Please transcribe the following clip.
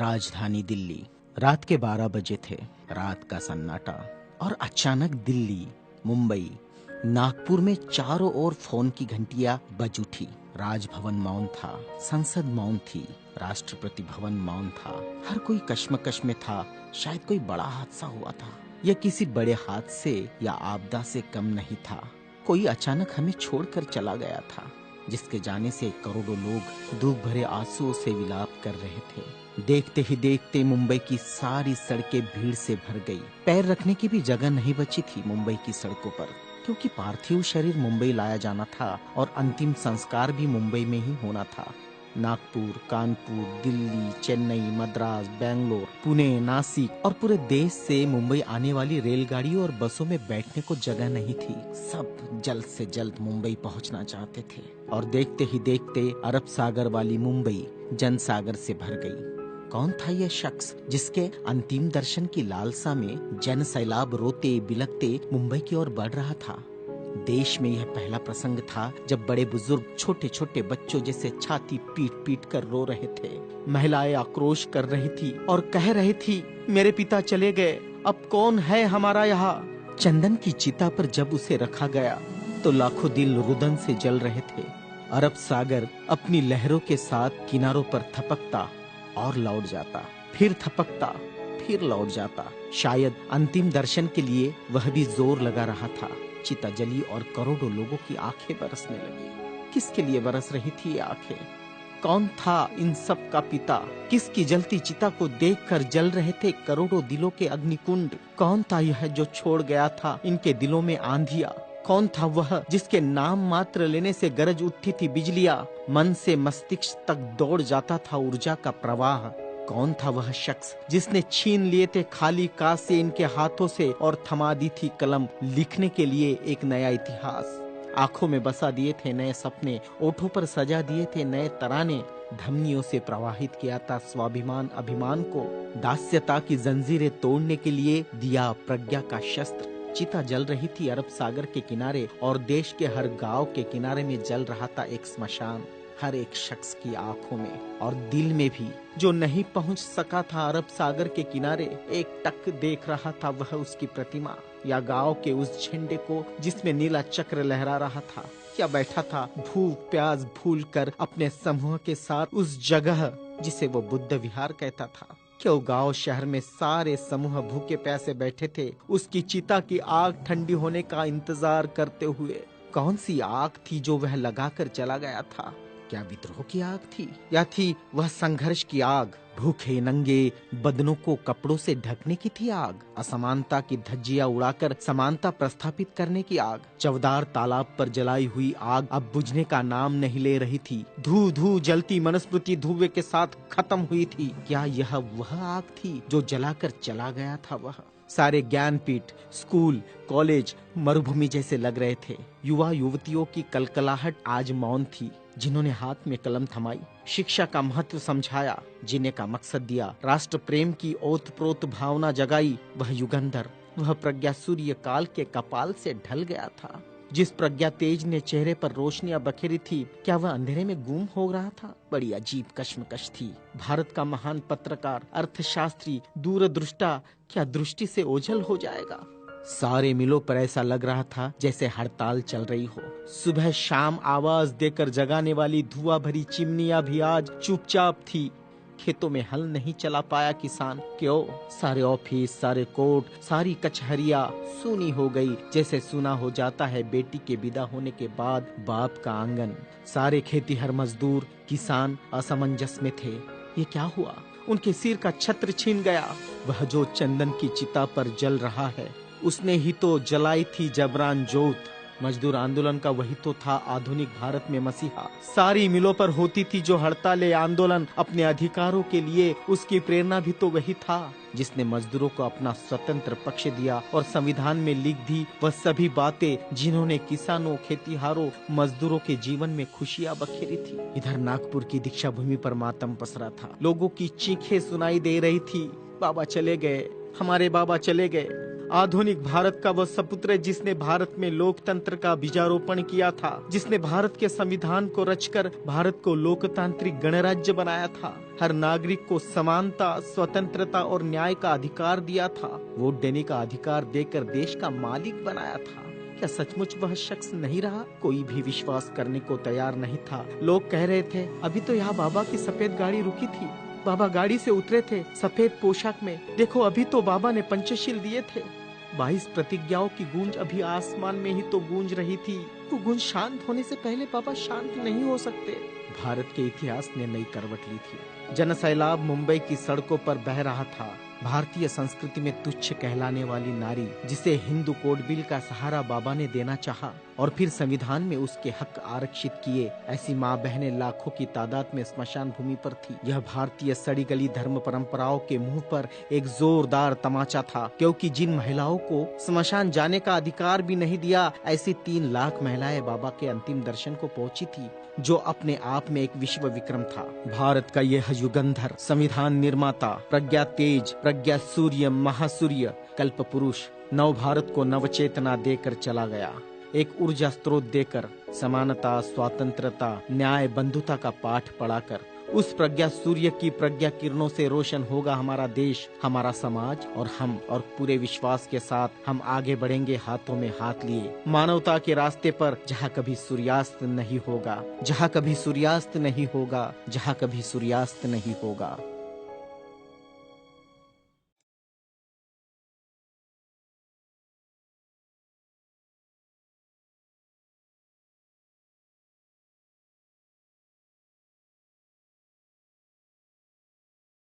राजधानी दिल्ली। रात के 12 बजे थे। रात का सन्नाटा और अचानक दिल्ली, मुंबई, नागपुर में चारों ओर फोन की घंटियां बज उठी। राजभवन मौन था, संसद मौन थी, राष्ट्रपति भवन मौन था। हर कोई कश्मकश में था। शायद कोई बड़ा हादसा हुआ था। यह किसी बड़े हादसे या आपदा से कम नहीं था। कोई अचानक हमें छोड़कर चला गया था, जिसके जाने से करोड़ों लोग दुख भरे आंसुओं से विलाप कर रहे थे। देखते ही देखते मुंबई की सारी सड़कें भीड़ से भर गई। पैर रखने की भी जगह नहीं बची थी मुंबई की सड़कों पर, क्योंकि पार्थिव शरीर मुंबई लाया जाना था और अंतिम संस्कार भी मुंबई में ही होना था। नागपुर, कानपुर, दिल्ली, चेन्नई, मद्रास, बेंगलोर, पुणे, नासिक और पूरे देश से मुंबई आने वाली रेलगाड़ियों और बसों में बैठने को जगह नहीं थी। सब जल्द से जल्द मुंबई पहुंचना चाहते थे और देखते ही देखते अरब सागर वाली मुंबई जनसागर से भर गई। कौन था यह शख्स जिसके अंतिम दर्शन की लालसा में जन सैलाब रोते बिलखते मुंबई की ओर बढ़ रहा था? देश में यह पहला प्रसंग था जब बड़े बुजुर्ग छोटे छोटे बच्चों जैसे छाती पीट पीट कर रो रहे थे। महिलाएं आक्रोश कर रही थी और कह रही थी, मेरे पिता चले गए, अब कौन है हमारा यहाँ। चंदन की चिता पर जब उसे रखा गया तो लाखों दिल रुदन से जल रहे थे। अरब सागर अपनी लहरों के साथ किनारों पर थपकता और लौट जाता, फिर थपकता, फिर लौट जाता। शायद अंतिम दर्शन के लिए वह भी जोर लगा रहा था। चिता जली और करोड़ों लोगों की आंखें बरसने लगी। किसके लिए बरस रही थी ये आंखें? कौन था इन सब का पिता? किसकी जलती चिता को देखकर जल रहे थे करोड़ों दिलों के अग्निकुंड? कौन था यह जो छोड़ गया था इनके दिलों में आंधिया? कौन था वह जिसके नाम मात्र लेने से गरज उठती थी बिजलियां, मन से मस्तिष्क तक दौड़ जाता था ऊर्जा का प्रवाह? कौन था वह शख्स जिसने छीन लिए थे खाली कासे इनके हाथों से और थमा दी थी कलम लिखने के लिए एक नया इतिहास? आंखों में बसा दिए थे नए सपने, ओठों पर सजा दिए थे नए तराने, धमनियों से प्रवाहित किया था स्वाभिमान अभिमान को, दास्यता की जंजीरें तोड़ने के लिए दिया प्रज्ञा का शस्त्र। चिता जल रही थी अरब सागर के किनारे और देश के हर गांव के किनारे में जल रहा था एक स्मशान। हर एक शख्स की आंखों में और दिल में भी, जो नहीं पहुंच सका था अरब सागर के किनारे, एक टक देख रहा था वह उसकी प्रतिमा या गांव के उस झंडे को जिसमें नीला चक्र लहरा रहा था, या बैठा था भूख प्यास भूल कर अपने समूह के साथ उस जगह जिसे वो बुद्ध विहार कहता था। क्यों गांव शहर में सारे समूह भूखे प्यासे बैठे थे उसकी चिता की आग ठंडी होने का इंतजार करते हुए। कौन सी आग थी जो वह लगाकर चला गया था? क्या विद्रोह की आग थी या थी वह संघर्ष की आग? भूखे नंगे बदनों को कपड़ों से ढकने की थी आग? असमानता की धज्जियां उड़ाकर समानता प्रस्थापित करने की आग? चवदार तालाब पर जलाई हुई आग अब बुझने का नाम नहीं ले रही थी। धू धू जलती मनुस्मृति धुएं के साथ खत्म हुई थी। क्या यह वह आग थी जो जलाकर चला गया था वह? सारे ज्ञानपीठ, स्कूल, कॉलेज मरुभूमि जैसे लग रहे थे। युवा युवतियों की कलकलाहट आज मौन थी। जिन्होंने हाथ में कलम थमाई, शिक्षा का महत्व समझाया, जीने का मकसद दिया, राष्ट्र प्रेम की ओतप्रोत भावना जगाई, वह युगंधर, वह प्रज्ञा सूर्य काल के कपाल से ढल गया था। जिस प्रज्ञा तेज ने चेहरे पर रोशनियां बखेरी थी, क्या वह अंधेरे में गुम हो रहा था? बड़ी अजीब कश्मकश थी। भारत का महान पत्रकार, अर्थशास्त्री, दूरदृष्टा क्या दृष्टि से ओझल हो जाएगा? सारे मिलों पर ऐसा लग रहा था जैसे हड़ताल चल रही हो। सुबह शाम आवाज देकर जगाने वाली धुआं भरी चिमनियां भी आज चुपचाप थी। खेतों में हल नहीं चला पाया किसान। क्यों? सारे ऑफिस, सारे कोर्ट, सारी कचहरियां सूनी हो गई, जैसे सूना हो जाता है बेटी के विदा होने के बाद बाप का आंगन। सारे खेतीहर मजदूर, किसान असमंजस में थे। ये क्या हुआ? उनके सिर का छत्र छीन गया। वह जो चंदन की चिता पर जल रहा है, उसने ही तो जलाई थी जबरान जोत। मजदूर आंदोलन का वही तो था आधुनिक भारत में मसीहा। सारी मिलों पर होती थी जो हड़ताल आंदोलन अपने अधिकारों के लिए, उसकी प्रेरणा भी तो वही था जिसने मजदूरों को अपना स्वतंत्र पक्ष दिया और संविधान में लिख दी वह सभी बातें जिन्होंने किसानों, खेतीहारों, मजदूरों के जीवन में खुशियां बखेरी थी। इधर नागपुर की दीक्षा भूमि पर मातम पसरा था। लोगों की चीखें सुनाई दे रही थी, बाबा चले गए, हमारे बाबा चले गए। आधुनिक भारत का वह सपुत्र जिसने भारत में लोकतंत्र का बीजारोपण किया था, जिसने भारत के संविधान को रचकर भारत को लोकतांत्रिक गणराज्य बनाया था, हर नागरिक को समानता, स्वतंत्रता और न्याय का अधिकार दिया था, वोट देने का अधिकार देकर देश का मालिक बनाया था। क्या सचमुच वह शख्स नहीं रहा? कोई भी विश्वास करने को तैयार नहीं था। लोग कह रहे थे, अभी तो यहाँ बाबा की सफेद गाड़ी रुकी थी, बाबा गाड़ी से उतरे थे सफेद पोशाक में, देखो अभी तो बाबा ने पंचशील दिए थे। 22 प्रतिज्ञाओं की गूंज अभी आसमान में ही तो गूंज रही थी। वो गूंज शांत होने से पहले बाबा शांत नहीं हो सकते। भारत के इतिहास ने नई करवट ली थी। जनसैलाब मुंबई की सड़कों पर बह रहा था। भारतीय संस्कृति में तुच्छ कहलाने वाली नारी, जिसे हिंदू कोड बिल का सहारा बाबा ने देना चाहा और फिर संविधान में उसके हक आरक्षित किए, ऐसी माँ बहनें लाखों की तादाद में स्मशान भूमि पर थी। यह भारतीय सड़ी गली धर्म परंपराओं के मुंह पर एक जोरदार तमाचा था, क्योंकि जिन महिलाओं को स्मशान जाने का अधिकार भी नहीं दिया, ऐसी 3 लाख महिलाएं बाबा के अंतिम दर्शन को पहुंची थी, जो अपने आप में एक विश्व विक्रम था। भारत का यह युगंधर, संविधान निर्माता, प्रज्ञा तेज, प्रज्ञा सूर्य, महासूर्य, कल्प पुरुष नव भारत को नवचेतना देकर चला गया। एक ऊर्जा स्रोत देकर, समानता, स्वतंत्रता, न्याय, बंधुता का पाठ पढ़ाकर, उस प्रज्ञा सूर्य की प्रज्ञा किरणों से रोशन होगा हमारा देश, हमारा समाज और हम। और पूरे विश्वास के साथ हम आगे बढ़ेंगे हाथों में हाथ लिए, मानवता के रास्ते पर, जहाँ कभी सूर्यास्त नहीं होगा, जहाँ कभी सूर्यास्त नहीं होगा, जहाँ कभी सूर्यास्त नहीं होगा।